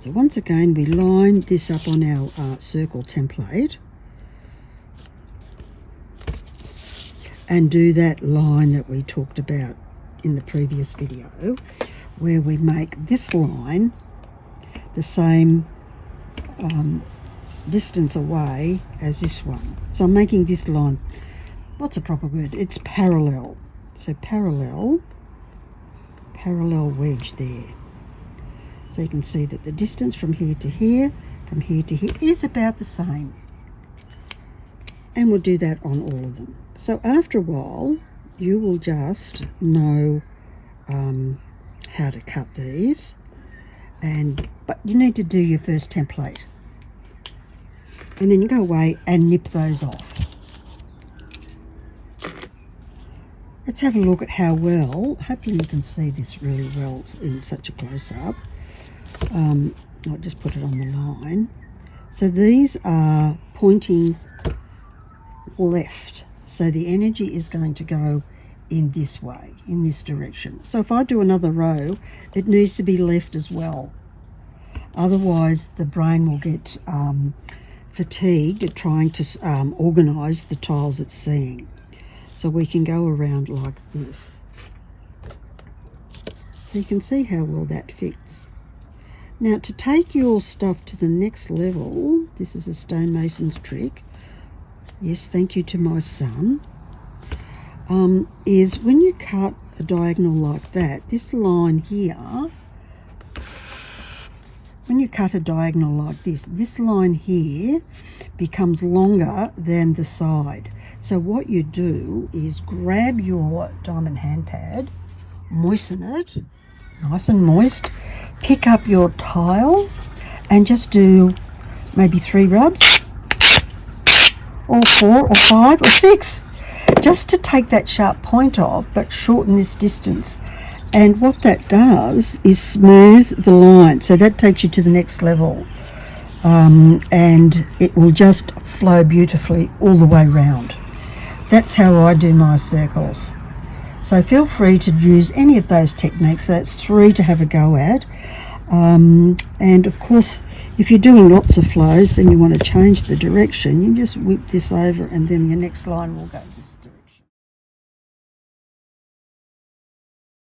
So once again, we line this up on our circle template and do that line that we talked about in the previous video, where we make this line the same distance away as this one. So I'm making this line, what's a proper word? It's parallel. So parallel wedge there. So you can see that the distance from here to here is about the same. And we'll do that on all of them. So after a while, you will just know how to cut these, but you need to do your first template. And then you go away and nip those off. Let's have a look at how well, hopefully you can see this really well in such a close-up. I'll just put it on the line. So these are pointing left. So the energy is going to go in this way, in this direction. So if I do another row, it needs to be left as well. Otherwise, the brain will get fatigued at trying to organise the tiles it's seeing. So we can go around like this. So you can see how well that fits. Now to take your stuff to the next level, this is a stonemason's trick. Yes, thank you to my son. Is when you cut a diagonal like that, this line here, when you cut a diagonal like this line here becomes longer than the side. So what you do is grab your diamond hand pad, moisten it, nice and moist, pick up your tile and just do maybe 3 rubs, or 4 or 5 or 6, just to take that sharp point off but shorten this distance. And what that does is smooth the line, so that takes you to the next level, and it will just flow beautifully all the way round. That's how I do my circles. So feel free to use any of those techniques. So that's 3 to have a go at. And of course, if you're doing lots of flows, then you want to change the direction. You just whip this over and then your next line will go.